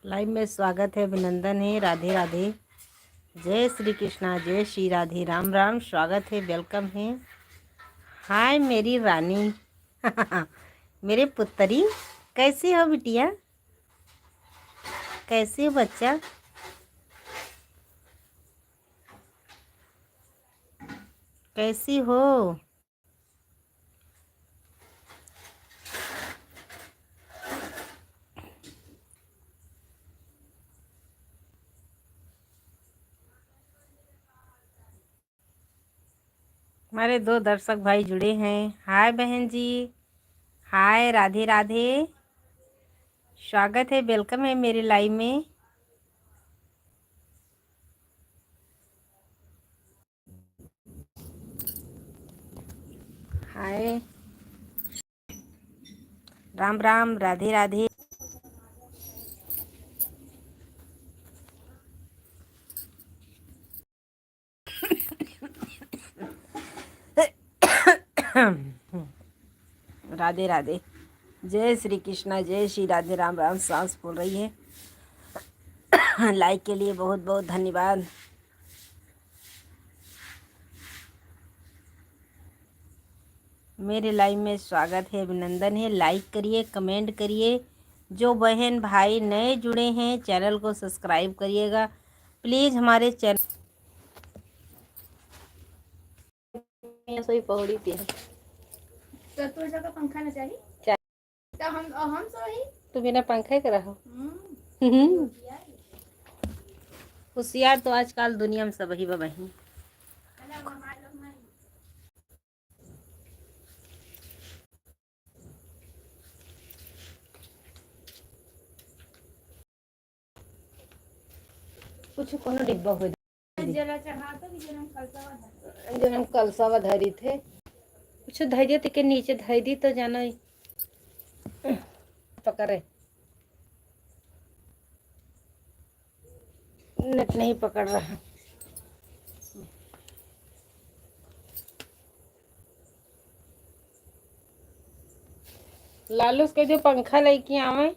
Live में स्वागत है, अभिनंदन है। राधे राधे, जय श्री कृष्णा, जय श्री राधे, राम राम। स्वागत है, वेलकम है। हाय मेरी रानी मेरे पुत्री, कैसी हो बिटिया? कैसी हो बच्चा? कैसी हो? हमारे 2 दर्शक भाई जुड़े हैं। हाय बहन जी, हाय राधे राधे, स्वागत है, वेलकम है मेरे लाइव में। हाय, राम राम, राधे राधे। राधे राधे, जय श्री कृष्णा, जय श्री राधे, राम राम। सांस बोल रही है। लाइक के लिए बहुत बहुत धन्यवाद। मेरे लाइव में स्वागत है, अभिनंदन है। लाइक करिए, कमेंट करिए। जो बहन भाई नए जुड़े हैं चैनल को सब्सक्राइब करिएगा प्लीज़। हमारे चैनल सोई पौड़ी थी तो तोर जगह पंखा न चाहिए तो हम सोई तो बिना पंखे का रहो। होशियार तो आजकल दुनिया में सब ही बही। कुछ कोनो डिब्बा हो जला चढ़ा तो जन्म कलसा जन्म कलसावा धरी थे। कुछ धैर्य के नीचे धैर्य तो जाना ही पकड़े, नेट नहीं पकड़ रहा। लालू के जो पंखा लेके आवे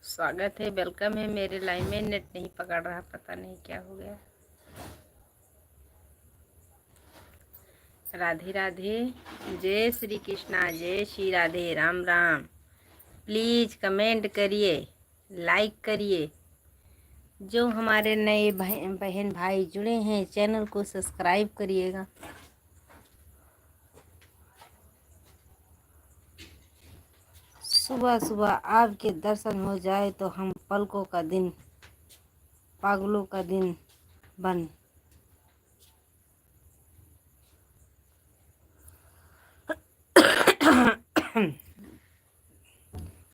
स्वागत है, वेलकम है मेरे लाइन में। नेट नहीं पकड़ रहा, पता नहीं क्या हो गया। राधे राधे, जय श्री कृष्णा, जय श्री राधे, राम राम। प्लीज़ कमेंट करिए, लाइक करिए। जो हमारे नए बहन भाई जुड़े हैं चैनल को सब्सक्राइब करिएगा। सुबह सुबह आपके दर्शन हो जाए तो हम पलकों का दिन, पागलों का दिन बन।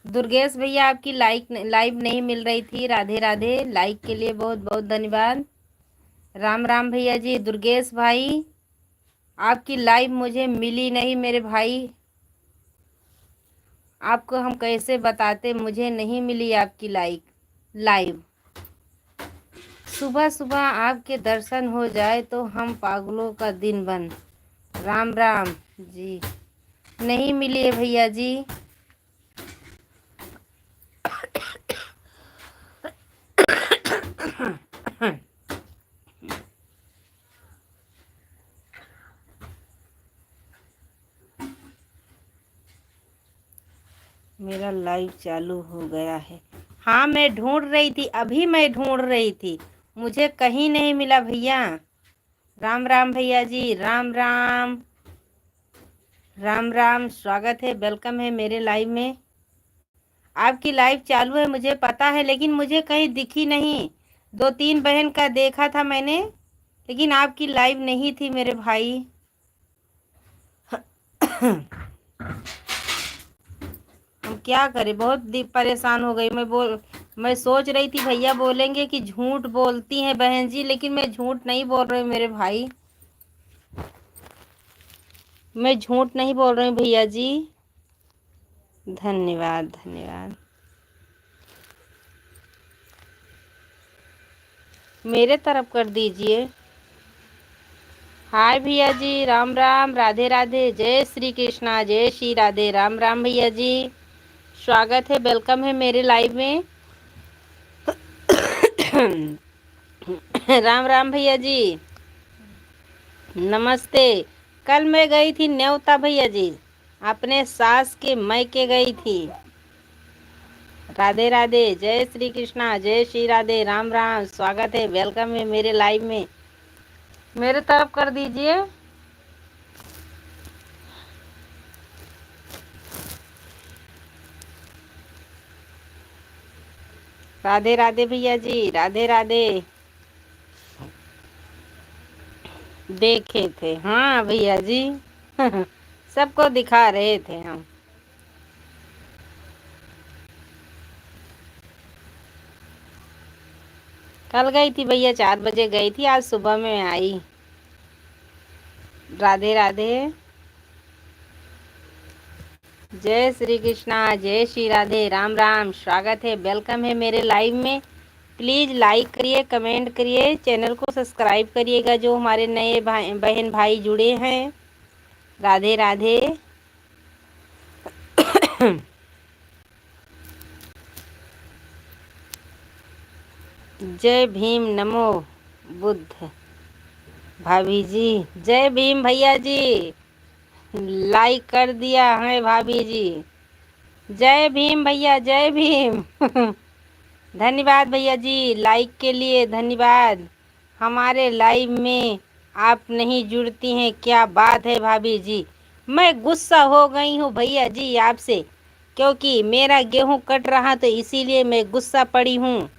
दुर्गेश भैया, आपकी लाइव नहीं मिल रही थी। राधे राधे, लाइक के लिए बहुत बहुत धन्यवाद। राम राम भैया जी। दुर्गेश भाई, आपकी लाइव मुझे मिली नहीं मेरे भाई। आपको हम कैसे बताते, मुझे नहीं मिली आपकी लाइव। सुबह सुबह आपके दर्शन हो जाए तो हम पागलों का दिन बन। राम राम जी, नहीं मिली है भैया जी। मेरा लाइव चालू हो गया है। हाँ, मैं ढूंढ रही थी, अभी मैं ढूंढ रही थी, मुझे कहीं नहीं मिला भैया। राम राम भैया जी, राम राम राम राम। स्वागत है, वेलकम है मेरे लाइव में। आपकी लाइव चालू है मुझे पता है, लेकिन मुझे कहीं दिखी नहीं। 2-3 बहन का देखा था मैंने, लेकिन आपकी लाइव नहीं थी मेरे भाई। हम क्या करें, बहुत परेशान हो गई मैं सोच रही थी भैया बोलेंगे कि झूठ बोलती हैं बहन जी, लेकिन मैं झूठ नहीं बोल रही मेरे भाई, मैं झूठ नहीं बोल रही भैया जी। धन्यवाद धन्यवाद। मेरे तरफ कर दीजिए। हाय भैया जी, राम राम, राधे राधे, जय श्री कृष्णा, जय श्री राधे, राम राम भैया जी। स्वागत है, वेलकम है मेरे लाइव में। राम राम भैया जी, नमस्ते। कल मैं गई थी न्योता भैया जी, अपने सास के मैके गई थी। राधे राधे, जय श्री कृष्णा, जय श्री राधे, राम राम। स्वागत है, वेलकम है मेरे लाइव में। मेरे तरफ कर दीजिए। राधे राधे भैया जी, राधे राधे। देखे थे, हाँ भैया जी। सबको दिखा रहे थे हम। कल गई थी भैया, 4 बजे गई थी, आज सुबह में आई। राधे राधे, जय श्री कृष्णा, जय श्री राधे, राम राम। स्वागत है, वेलकम है मेरे लाइव में। प्लीज़ लाइक करिए, कमेंट करिए, चैनल को सब्सक्राइब करिएगा जो हमारे नए बहन भाई जुड़े हैं। राधे राधे। जय भीम, नमो बुद्ध। भाभी जी, जय भीम भैया जी, लाइक कर दिया है भाभी जी। जय भीम भैया, जय भीम। धन्यवाद भैया जी, लाइक के लिए धन्यवाद। हमारे लाइव में आप नहीं जुड़ती हैं, क्या बात है भाभी जी। मैं गुस्सा हो गई हूँ भैया जी आपसे, क्योंकि मेरा गेहूं कट रहा तो इसीलिए मैं गुस्सा पड़ी हूँ।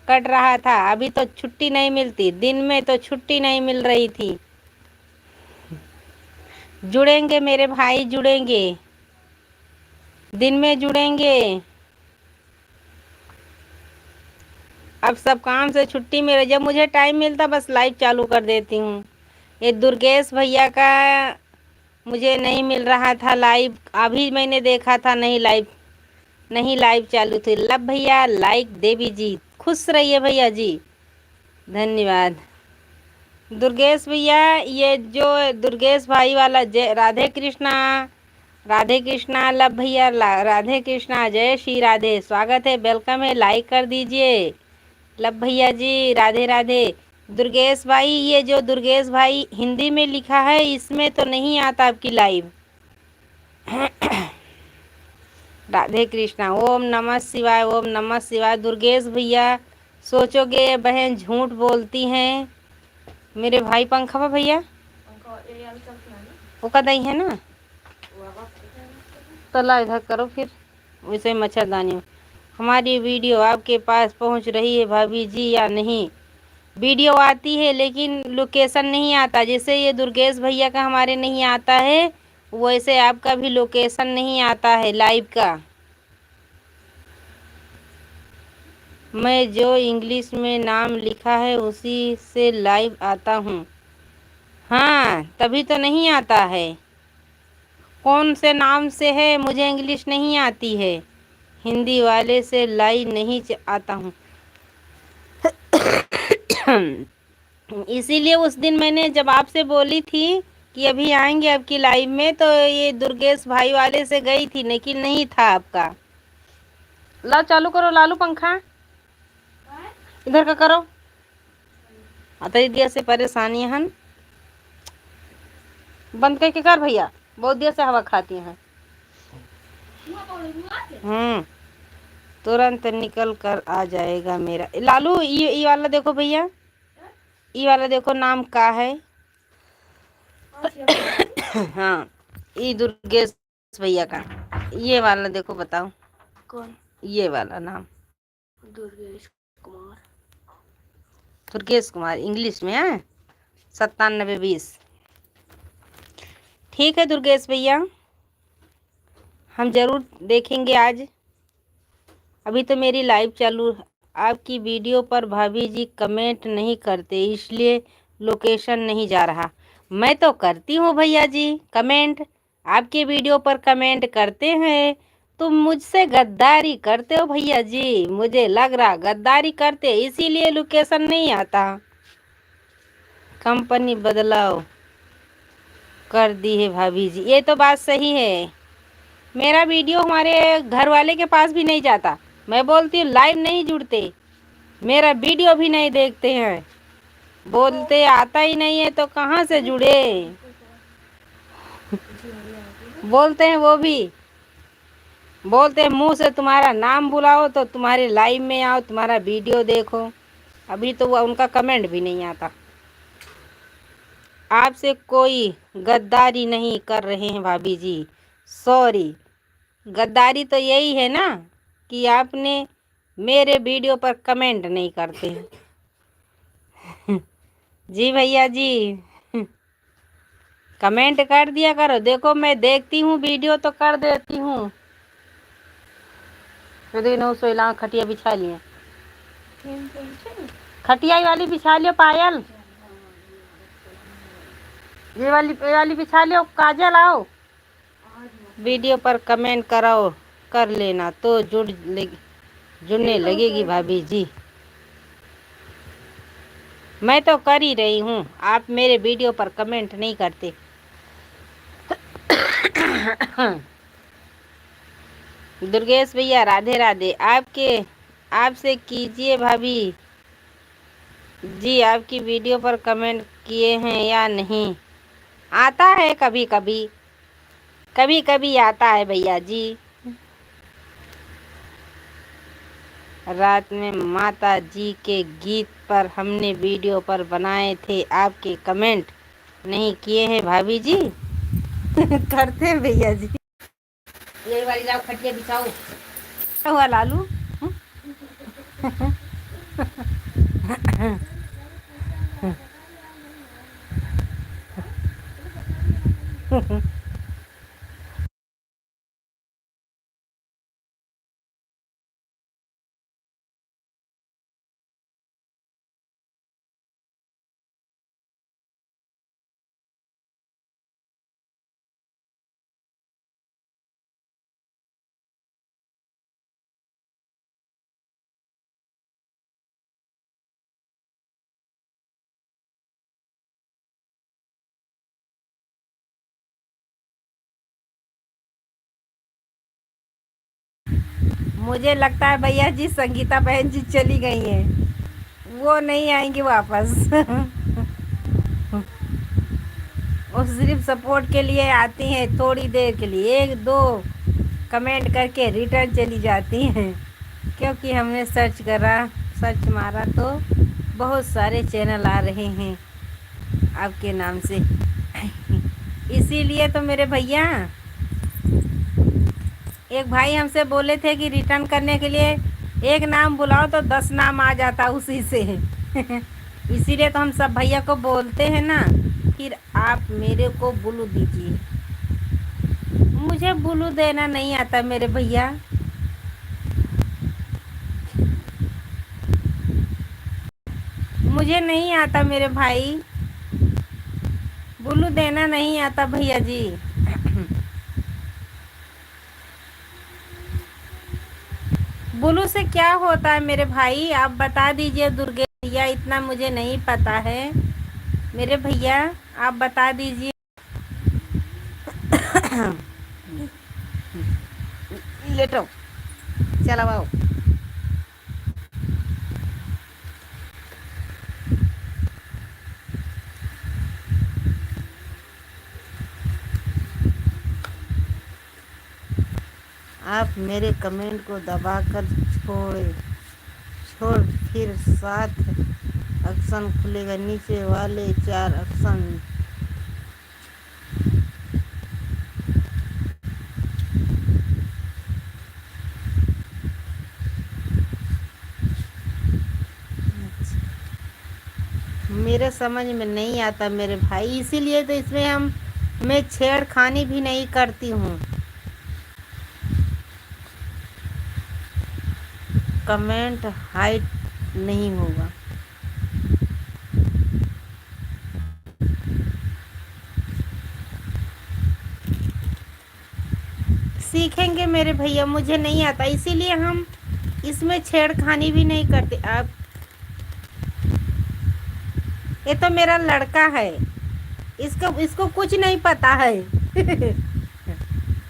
कट रहा था, अभी तो छुट्टी नहीं मिलती, दिन में तो छुट्टी नहीं मिल रही थी। जुड़ेंगे मेरे भाई, जुड़ेंगे, दिन में जुड़ेंगे। अब सब काम से छुट्टी में जब मुझे टाइम मिलता बस लाइव चालू कर देती हूँ। ये दुर्गेश भैया का मुझे नहीं मिल रहा था लाइव, अभी मैंने देखा था, नहीं लाइव चालू थी। लब भैया, लाइक देवी जी, खुश रहिए भैया जी, धन्यवाद। दुर्गेश भैया, ये जो दुर्गेश भाई वाला, जय राधे कृष्णा, राधे कृष्णा। लब भैया, राधे कृष्णा, जय श्री राधे। स्वागत है, वेलकम है, लाइक कर दीजिए। लब भैया जी, राधे राधे। दुर्गेश भाई, ये जो दुर्गेश भाई हिंदी में लिखा है इसमें तो नहीं आता आपकी लाइव। राधे कृष्णा, ओम नमः शिवाय, ओम नमः शिवाय। दुर्गेश भैया, सोचोगे ये बहन झूठ बोलती हैं। मेरे भाई पंखा भैया वो कदाई है ना, तला इधर करो फिर, वैसे मच्छरदानी। हमारी वीडियो आपके पास पहुंच रही है भाभी जी या नहीं? वीडियो आती है लेकिन लोकेशन नहीं आता, जैसे ये दुर्गेश भैया का हमारे नहीं आता है, वैसे आपका भी लोकेशन नहीं आता है लाइव का। मैं जो इंग्लिश में नाम लिखा है उसी से लाइव आता हूँ। हाँ, तभी तो नहीं आता है। कौन से नाम से है, मुझे इंग्लिश नहीं आती है, हिंदी वाले से लाइव नहीं आता हूँ। इसीलिए उस दिन मैंने जब आपसे बोली थी कि अभी आएंगे आपकी लाइव में, तो ये दुर्गेश भाई वाले से गई थी, लेकिन नहीं था आपका। ला चालू करो लालू पंखा, इधर का करो। आता दिया से परेशानी हन, बंद करके कर भैया, बहुत देर से हवा खाती हैं। तुरंत निकल कर आ जाएगा मेरा। लालू ये वाला देखो भैया, ये वाला देखो नाम का है। हाँ, ये दुर्गेश भैया का ये वाला देखो, बताओ कौन? ये वाला नाम दुर्गेश कुमार। दुर्गेश कुमार इंग्लिश में है 9720। ठीक है दुर्गेश भैया, हम जरूर देखेंगे आज। अभी तो मेरी लाइव चालू है। आपकी वीडियो पर भाभी जी कमेंट नहीं करते, इसलिए लोकेशन नहीं जा रहा। मैं तो करती हूँ भैया जी कमेंट, आपके वीडियो पर कमेंट करते हैं। तुम मुझसे गद्दारी करते हो भैया जी, मुझे लग रहा गद्दारी करते, इसीलिए लोकेशन नहीं आता। कंपनी बदलाव कर दी है भाभी जी, ये तो बात सही है। मेरा वीडियो हमारे घर वाले के पास भी नहीं जाता। मैं बोलती हूँ लाइव नहीं जुड़ते, मेरा वीडियो भी नहीं देखते हैं, बोलते आता ही नहीं है तो कहाँ से जुड़े। बोलते हैं वो भी, बोलते हैं मुंह से तुम्हारा नाम बुलाओ तो तुम्हारे लाइव में आओ, तुम्हारा वीडियो देखो। अभी तो वो उनका कमेंट भी नहीं आता। आपसे कोई गद्दारी नहीं कर रहे हैं भाभी जी, सॉरी। गद्दारी तो यही है ना कि आपने मेरे वीडियो पर कमेंट नहीं करते हैं। जी भैया जी, कमेंट कर दिया करो। देखो मैं देखती हूँ वीडियो तो कर देती हूँ। सोइला खटिया बिछा लिए, खटिया वाली बिछा लियो पायल, ये वाली बिछा लियो। काजल आओ, वीडियो पर कमेंट कराओ, कर लेना तो जुड़ने लगेगी भाभी जी। मैं तो कर ही रही हूँ, आप मेरे वीडियो पर कमेंट नहीं करते। दुर्गेश भैया राधे राधे। आपसे कीजिए भाभी जी, आपकी वीडियो पर कमेंट किए हैं या नहीं? आता है कभी कभी, कभी कभी आता है भैया जी। रात में माता जी के गीत पर हमने वीडियो पर बनाए थे, आपके कमेंट नहीं किए हैं भाभी जी। करते हैं भैया जी। ये वाली जाओ खटिया बिछाओ। क्या हुआ लालू? मुझे लगता है भैया जी संगीता बहन जी चली गई हैं, वो नहीं आएंगी वापस। वो सिर्फ सपोर्ट के लिए आती हैं, थोड़ी देर के लिए, एक दो कमेंट करके रिटर्न चली जाती हैं। क्योंकि हमने सर्च मारा तो बहुत सारे चैनल आ रहे हैं आपके नाम से। इसीलिए तो मेरे भैया, एक भाई हमसे बोले थे कि रिटर्न करने के लिए एक नाम बुलाओ तो 10 नाम आ जाता उसी से। इसीलिए तो हम सब भैया को बोलते हैं ना, फिर आप मेरे को बुलू दीजिए। मुझे बुलू देना नहीं आता मेरे भैया, मुझे नहीं आता मेरे भाई, बुलू देना नहीं आता भैया जी। बुलू से क्या होता है मेरे भाई, आप बता दीजिए दुर्गे भैया, इतना मुझे नहीं पता है मेरे भैया, आप बता दीजिए। लेटो, चलो आओ। आप मेरे कमेंट को दबाकर छोड़ फिर 7 ऑप्शन खुलेगा, नीचे वाले 4 ऑप्शन मेरे समझ में नहीं आता मेरे भाई, इसीलिए तो इसमें मैं छेड़खानी भी नहीं करती हूँ। कमेंट हाइड नहीं होगा। सीखेंगे मेरे भैया, मुझे नहीं आता इसीलिए हम इसमें छेड़खानी भी नहीं करते। आप ये तो मेरा लड़का है, इसको कुछ नहीं पता है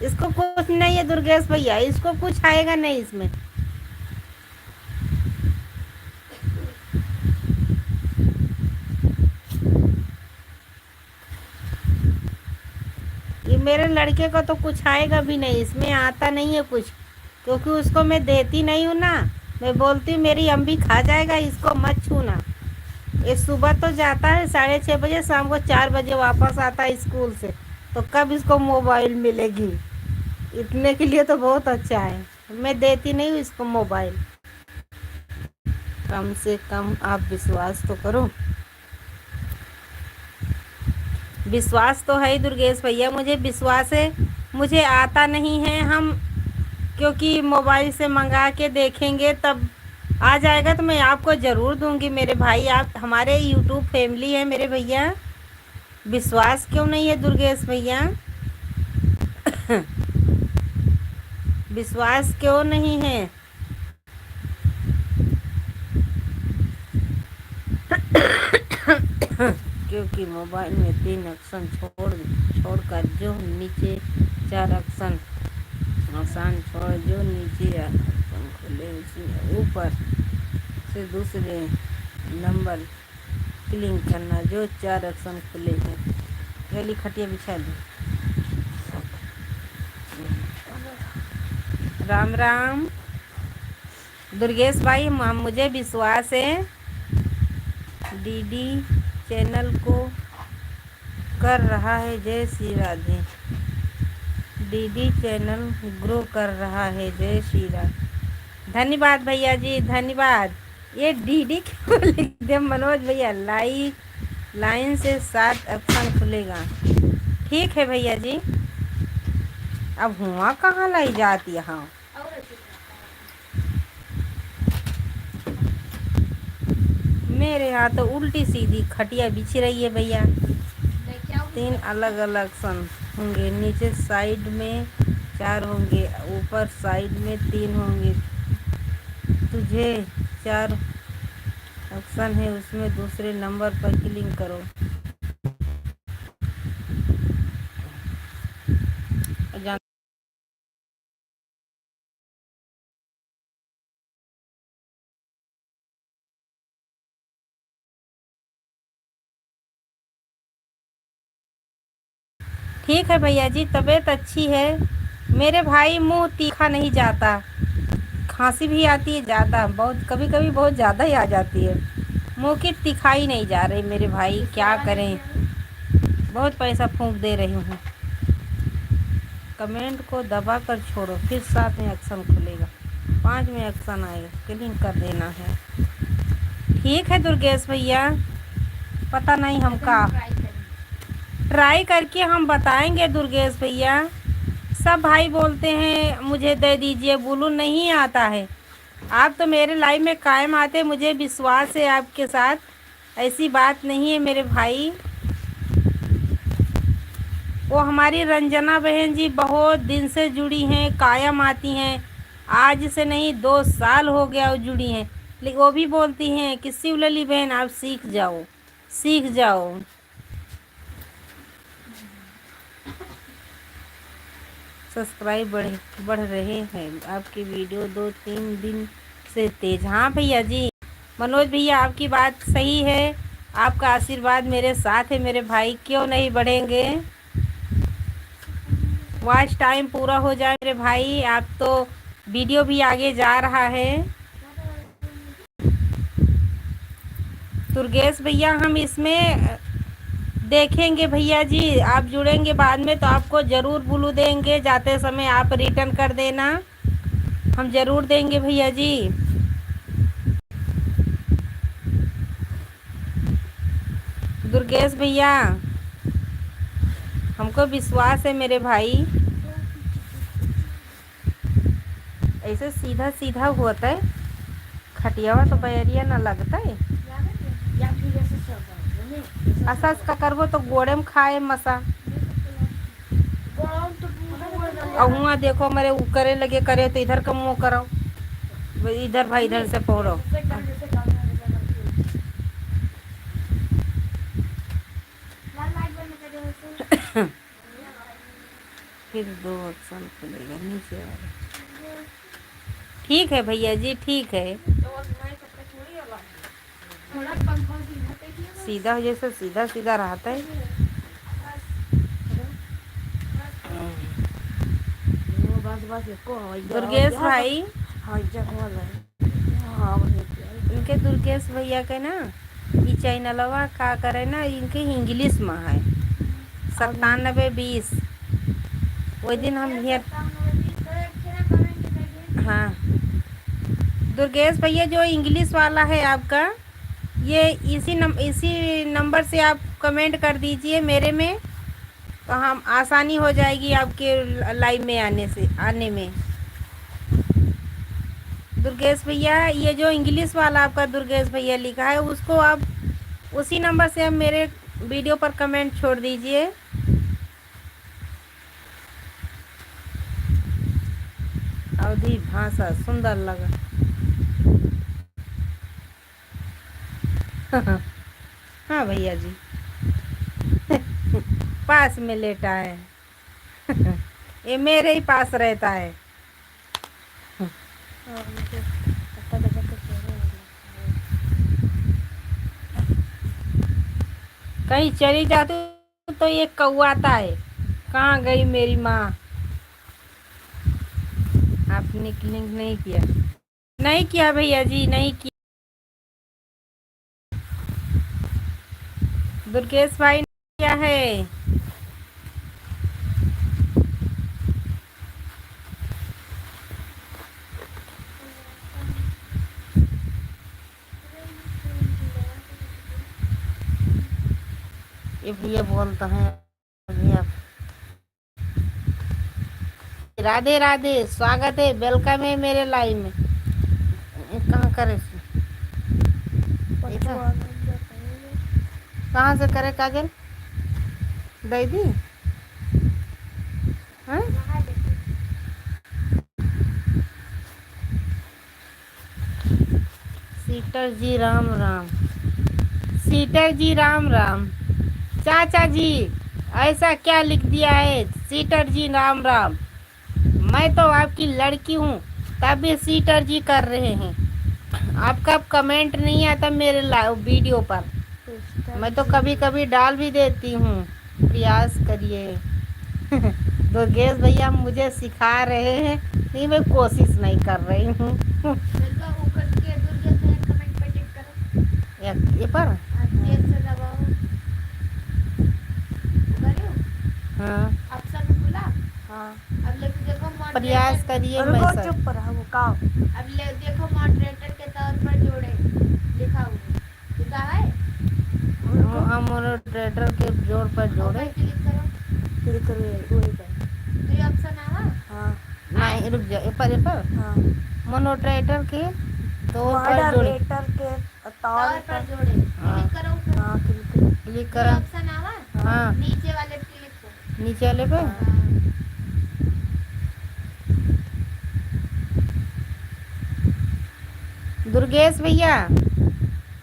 इसको कुछ नहीं है दुर्गेश भैया, इसको कुछ आएगा नहीं इसमें। ये मेरे लड़के को तो कुछ आएगा भी नहीं, इसमें आता नहीं है कुछ, क्योंकि उसको मैं देती नहीं हूँ ना। मैं बोलती हूँ मेरी अम्मी खा जाएगा, इसको मत छूना। ये सुबह तो जाता है 6:30 बजे, शाम को 4 बजे वापस आता है स्कूल से, तो कब इसको मोबाइल मिलेगी? इतने के लिए तो बहुत अच्छा है, मैं देती नहीं हूँ इसको मोबाइल। कम से कम आप विश्वास तो करो। विश्वास तो है दुर्गेश भैया, मुझे विश्वास है। मुझे आता नहीं है, हम क्योंकि मोबाइल से मंगा के देखेंगे तब आ जाएगा, तो मैं आपको ज़रूर दूंगी मेरे भाई। आप हमारे यूट्यूब फैमिली है मेरे भैया। विश्वास क्यों नहीं है दुर्गेश भैया? विश्वास क्यों नहीं है? क्योंकि मोबाइल में 3 ऑप्शन छोड़कर जो नीचे 4 ऑप्शन आसान छोड़ जो नीचे ऑप्शन खुले उसमें ऊपर से दूसरे नंबर क्लिक करना, जो 4 ऑप्शन खुले हैं। पहली खटिया बिछा दी। राम राम दुर्गेश भाई, मुझे विश्वास है डीडी चैनल को कर रहा है। जय Shri Radhe. DD channel grow कर रहा है। जय श्री राधे। धन्यवाद भैया जी, धन्यवाद। ये डीडी क्यों लिख दे मनोज भैया? लाइन से 7 ऑप्शन खुलेगा। ठीक है भैया जी। अब हुआ कहाँ लाई जाती यहाँ? मेरे यहाँ तो उल्टी सीधी खटिया बिछ रही है भैया। 3 अलग अलग सन होंगे, नीचे साइड में 4 होंगे, ऊपर साइड में 3 होंगे। तुझे 4 ऑप्शन है, उसमें दूसरे नंबर पर क्लिक करो। ठीक है भैया जी, तबीयत अच्छी है मेरे भाई। मुंह तीखा नहीं जाता, खांसी भी आती है ज़्यादा, बहुत कभी कभी बहुत ज़्यादा ही आ जाती है। मुंह की तिखाई नहीं जा रही मेरे भाई, क्या करें, बहुत पैसा फूंक दे रही हूँ। कमेंट को दबा कर छोड़ो, फिर 7 में ऑप्शन खुलेगा, 5 में ऑप्शन आएगा, क्लिक कर देना है। ठीक है दुर्गेश भैया, पता नहीं हम का ट्राई करके हम बताएंगे दुर्गेश भैया। सब भाई बोलते हैं मुझे दे दीजिए, बोलू नहीं आता है। आप तो मेरे लाइफ में कायम आते, मुझे विश्वास है आपके साथ, ऐसी बात नहीं है मेरे भाई। वो हमारी रंजना बहन जी बहुत दिन से जुड़ी हैं, कायम आती हैं, आज से नहीं 2 साल हो गया वो जुड़ी हैं, लेकिन वो भी बोलती हैं कि शिवलली बहन आप सीख जाओ, सीख जाओ। सब्सक्राइब बढ़ रहे हैं, आपकी वीडियो 2-3 दिन से तेज। हाँ भैया जी, मनोज भैया आपकी बात सही है, आपका आशीर्वाद मेरे साथ है मेरे भाई, क्यों नहीं बढ़ेंगे। वॉच टाइम पूरा हो जाए मेरे भाई। आप तो वीडियो भी आगे जा रहा है। दुर्गेश भैया हम इसमें देखेंगे भैया जी, आप जुड़ेंगे बाद में तो आपको ज़रूर ब्लू देंगे, जाते समय आप रिटर्न कर देना, हम ज़रूर देंगे भैया जी। दुर्गेश भैया हमको विश्वास है मेरे भाई, ऐसे सीधा सीधा होता है खटियावा तो बैरिया ना लगता है। असस का करबो तो गोड़े में खाए मसा। और हुआ देखो मेरे करे लगे करे तो इधर का मुँह करो, इधर भाई इधर से पकड़ो। फिर 2 ऑप्शन खुलेगा नीचे वाला। ठीक है भैया जी, ठीक है। सीधा जैसे सीधा सीधा रहता है। दुर्गेश भाई इनके दुर्गेश भैया के ना ये चैनलवा का करे ना, इनके इंग्लिश में है 9720। वो दिन हम हियर हाँ दुर्गेश भैया जो इंग्लिश वाला है आपका, ये इसी नंबर से आप कमेंट कर दीजिए मेरे में, तो हम आसानी हो जाएगी आपके लाइव में आने में। दुर्गेश भैया ये जो इंग्लिश वाला आपका दुर्गेश भैया लिखा है, उसको आप उसी नंबर से आप मेरे वीडियो पर कमेंट छोड़ दीजिए। अवधी भाषा सुंदर लगा। हाँ भैया जी पास में लेटा है। ये मेरे ही पास रहता है। कहीं चली जाती तो ये कौआता है, कहाँ गई मेरी माँ। आपने क्लिक नहीं किया? नहीं किया भैया जी, नहीं किया। दुर्गेश भाई क्या है? ये भैया बोलता है भैया राधे राधे, स्वागत है, वेलकम है मेरे लाइव में। कहाँ करे कहाँ से करे काजल दीदी? हाँ सीटर जी राम राम, सीटर जी राम राम। चाचा जी ऐसा क्या लिख दिया है? सीटर जी राम राम। मैं तो आपकी लड़की हूँ तब भी सीटर जी कर रहे हैं। आपका कमेंट नहीं आता मेरे वीडियो पर, मैं तो कभी कभी डाल भी देती हूँ, प्रयास करिए। दुर्गेश भैया मुझे सिखा रहे हैं, नहीं मैं कोशिश नहीं कर रही हूँ। ये पर हाँ प्रयास करिए। मैं चुप रहा वो काम। अब देखो मॉडरेटर के तौर पर जोड़े लिखा हुआ लिखा है। हम मॉडरेटर के जोड़ पर जोड़े। क्लिक करो तो ये ऑप्शन आवा। हाँ नहीं रुक जाओ, पर हाँ मॉडरेटर के तौर पर जोड़े, के तौर पर जोड़े क्लिक करो। हाँ क्लिक करो, ऑप्शन आवा। हाँ नीचे वाले क्लिक करो, नीचे वाले पे। दुर्गेश भैया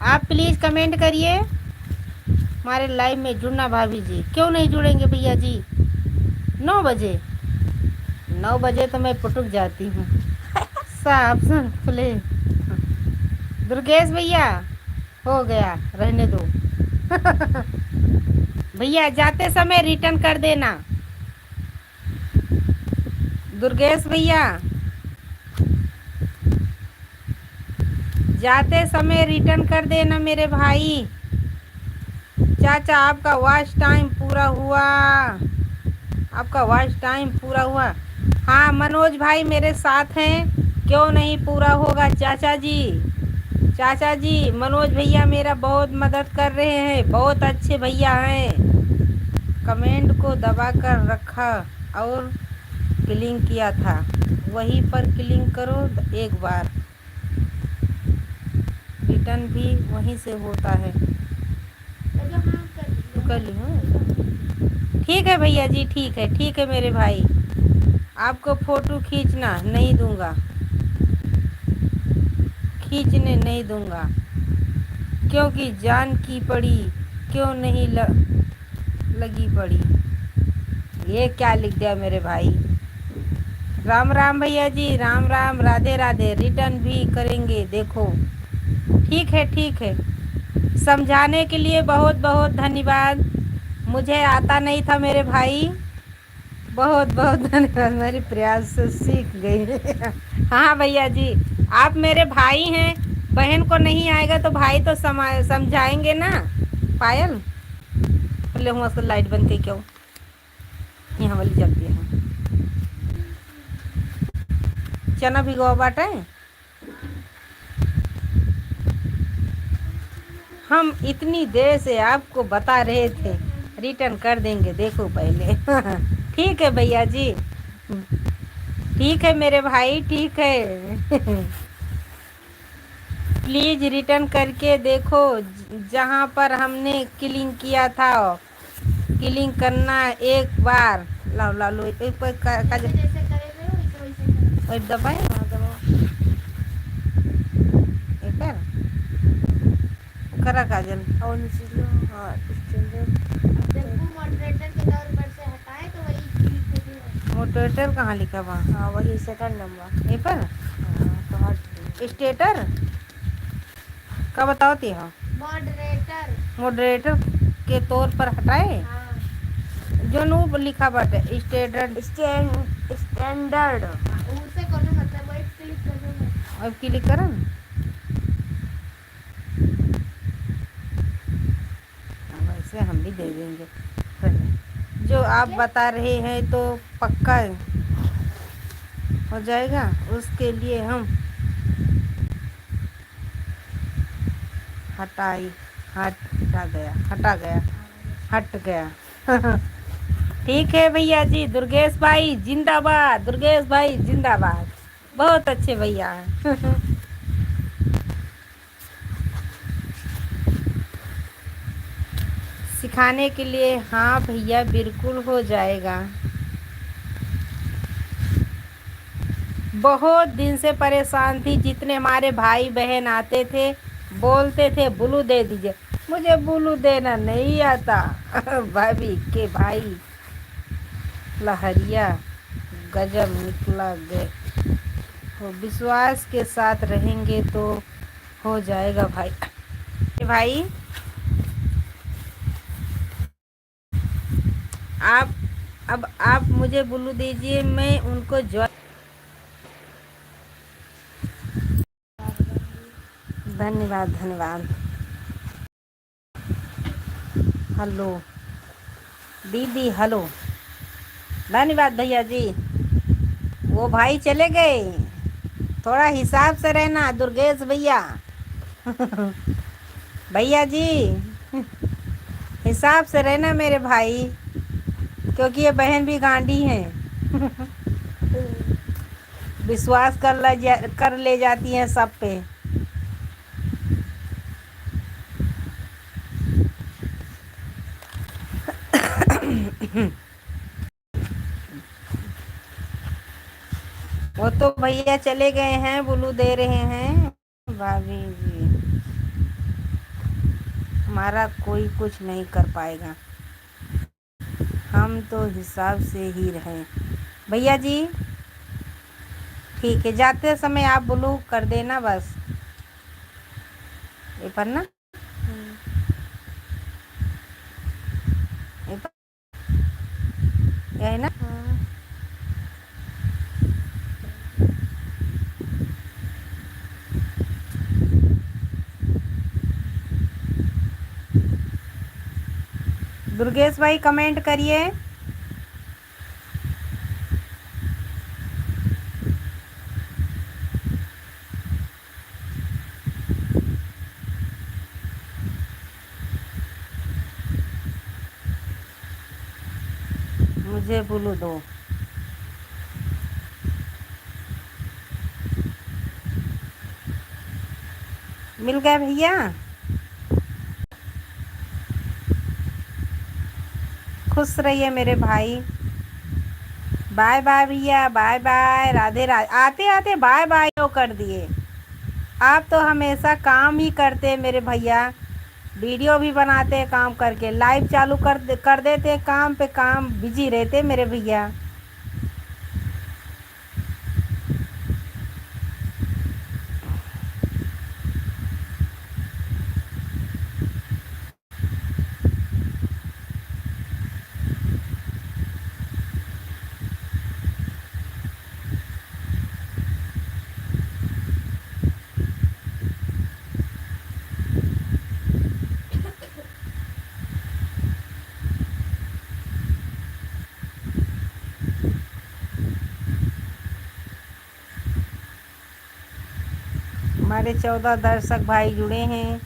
आप प्लीज़ कमेंट करिए, हमारे लाइव में जुड़ना। भाभी जी क्यों नहीं जुड़ेंगे भैया जी? 9 बजे, 9 बजे तो मैं पुटुक जाती हूँ। साफ खुले। दुर्गेश भैया हो गया, रहने दो। भैया जाते समय रिटर्न कर देना। दुर्गेश भैया, जाते समय रिटर्न कर देना मेरे भाई। चाचा आपका वॉच टाइम पूरा हुआ, आपका वॉच टाइम पूरा हुआ। हाँ मनोज भाई मेरे साथ हैं, क्यों नहीं पूरा होगा चाचा जी। चाचा जी मनोज भैया मेरा बहुत मदद कर रहे हैं, बहुत अच्छे भैया हैं। कमेंट को दबा कर रखा और क्लिक किया था, वहीं पर क्लिक करो एक बार, रिटर्न भी वहीं से होता है। कर ली हूँ, ठीक है भैया जी, ठीक है मेरे भाई। आपको फोटो खींचना नहीं दूंगा, खींचने नहीं दूंगा, क्योंकि जान की पड़ी क्यों नहीं लगी पड़ी। ये क्या लिख दिया मेरे भाई। राम राम भैया जी, राम राम, राधे राधे। रिटर्न भी करेंगे देखो। ठीक है, समझाने के लिए बहुत बहुत धन्यवाद। मुझे आता नहीं था मेरे भाई, बहुत बहुत धन्यवाद, मेरे प्रयास से सीख गई। हाँ भैया जी, आप मेरे भाई हैं, बहन को नहीं आएगा तो भाई तो समझाएंगे ना। पायल ले हुआ लाइट बंद के क्यों, यहाँ वाली जलती है। चना भिगवा बाटा है, हम इतनी देर से आपको बता रहे थे रिटर्न कर देंगे, देखो पहले। ठीक है भैया जी, ठीक है मेरे भाई, ठीक है। प्लीज रिटर्न करके देखो, जहाँ पर हमने क्लिक किया था क्लिक करना एक बार। लाओ लाओ लो एक पर दबाए, एक बार करा काजल और मॉडरेटर कहाँ लिखा हुआ? हाँ वही सेकंड नंबर ये पर। तो स्टेटर का बताओती हो? मॉडरेटर के तौर पर हटाए। हाँ। जो नू लिखा बाटे स्टैंडर्ड स्टैंडर्ड उसे करने मतलब वही क्लिक करना। अब क्लिक करन, वैसे हम भी दे देंगे। जो आप बता रहे हैं तो पक्का हो जाएगा, उसके लिए हम हट गया। ठीक है भैया जी, दुर्गेश भाई जिंदाबाद, दुर्गेश भाई जिंदाबाद, बहुत अच्छे भैया हैं। सिखाने के लिए, हाँ भैया बिल्कुल हो जाएगा। बहुत दिन से परेशान थी, जितने हमारे भाई बहन आते थे बोलते थे ब्लू दे दीजिए, मुझे ब्लू देना नहीं आता। भाभी के भाई लहरिया गजब निकला गए, तो विश्वास के साथ रहेंगे तो हो जाएगा भाई। भाई अब आप मुझे ब्लू दीजिए, मैं उनको धन्यवाद। हेलो दीदी, हेलो, धन्यवाद भैया जी। वो भाई चले गए, थोड़ा हिसाब से रहना दुर्गेश भैया। भैया जी हिसाब से रहना मेरे भाई, क्योंकि ये बहन भी गांडी हैं। विश्वास कर ले जाती हैं सब पे। वो तो भैया चले गए हैं, ब्लू दे रहे हैं। भाभी जी हमारा कोई कुछ नहीं कर पाएगा, हम तो हिसाब से ही रहें। भैया जी ठीक है, जाते समय आप ब्लू कर देना बस ये पर ना। ये है ना। दुर्गेश भाई कमेंट करिए। मुझे बोलो दो। मिल गए भैया। खुश रहिए मेरे भाई। बाय बाय भैया, बाय बाय, राधे राधे। आते आते बाय बाय कर दिए। आप तो हमेशा काम ही करते मेरे भैया। वीडियो भी बनाते काम करके, लाइव चालू कर देते, काम पे काम बिजी रहते मेरे भैया। हमारे 14 दर्शक भाई जुड़े हैं।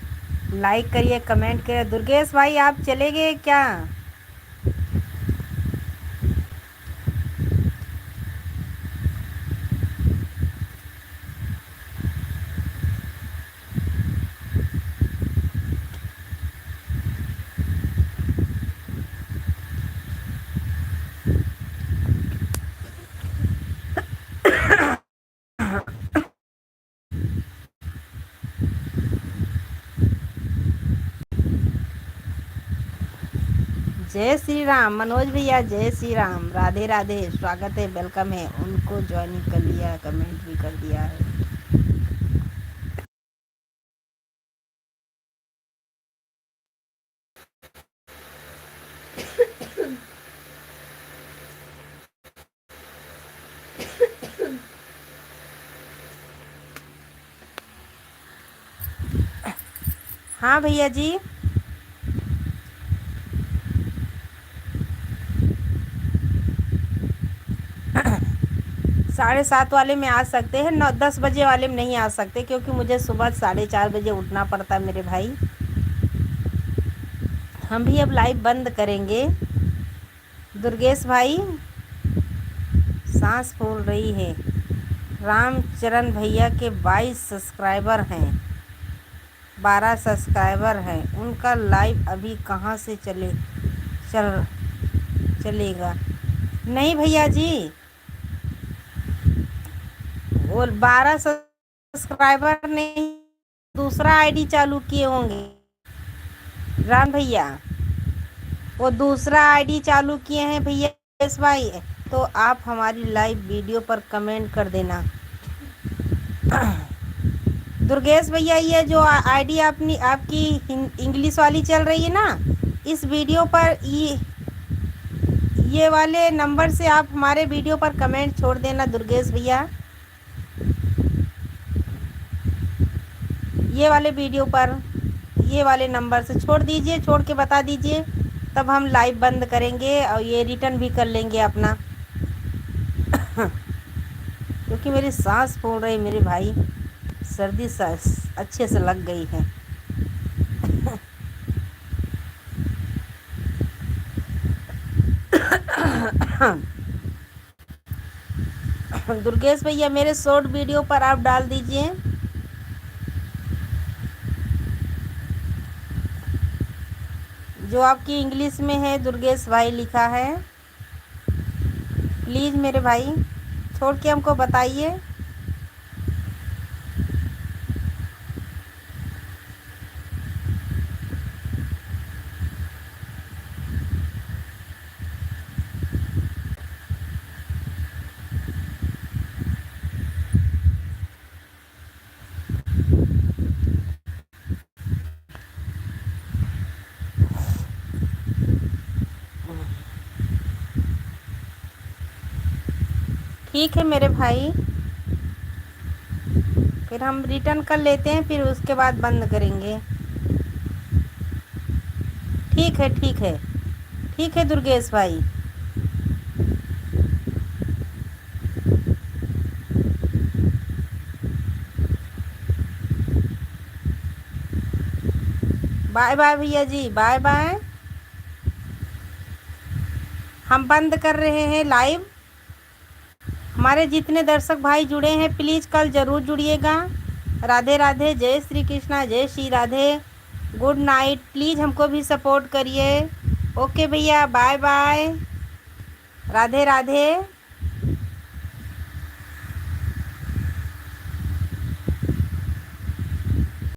लाइक करिए, कमेंट करिए। दुर्गेश भाई आप चले गए क्या? जय श्री राम मनोज भैया, जय श्री राम, राधे राधे, स्वागत है, वेलकम है। उनको ज्वाइन कर लिया, कमेंट भी कर दिया है। हाँ भैया जी। 7:30 वाले में आ सकते हैं, 9-10 बजे वाले में नहीं आ सकते, क्योंकि मुझे सुबह 4:30 बजे उठना पड़ता है मेरे भाई। हम भी अब लाइव बंद करेंगे। दुर्गेश भाई सांस फूल रही है। रामचरण भैया के 22 सब्सक्राइबर हैं, 12 सब्सक्राइबर हैं। उनका लाइव अभी कहाँ से चलेगा? नहीं भैया जी, वो 12 सब्सक्राइबर नहीं, दूसरा आईडी चालू किए होंगे राम भैया। वो दूसरा आईडी चालू किए हैं भैया यस भाई। तो आप हमारी लाइव वीडियो पर कमेंट कर देना। दुर्गेश भैया, ये जो आईडी आपकी इंग्लिश वाली चल रही है ना, इस वीडियो पर ये वाले नंबर से आप हमारे वीडियो पर कमेंट छोड़ देना दुर्गेश भैया। ये वाले वीडियो पर ये वाले नंबर से छोड़ दीजिए, छोड़ के बता दीजिए, तब हम लाइव बंद करेंगे और ये रिटर्न भी कर लेंगे अपना। क्योंकि मेरी सांस फूल रही मेरे भाई, सर्दी सांस अच्छे से लग गई है। दुर्गेश भैया मेरे शॉर्ट वीडियो पर आप डाल दीजिए। जो आपकी इंग्लिश में है दुर्गेश भाई लिखा है, प्लीज़ मेरे भाई छोड़ के हमको बताइए। ठीक है मेरे भाई, फिर हम रिटर्न कर लेते हैं, फिर उसके बाद बंद करेंगे। ठीक है, ठीक है। ठीक है दुर्गेश भाई। बाय बाय भैया जी, बाय बाय। हम बंद कर रहे हैं लाइव। हमारे जितने दर्शक भाई जुड़े हैं प्लीज़ कल ज़रूर जुड़िएगा। राधे राधे, जय श्री कृष्णा, जय Shri Radhe, good night. Please हमको भी सपोर्ट करिए। ओके भैया, बाय बाय, राधे राधे।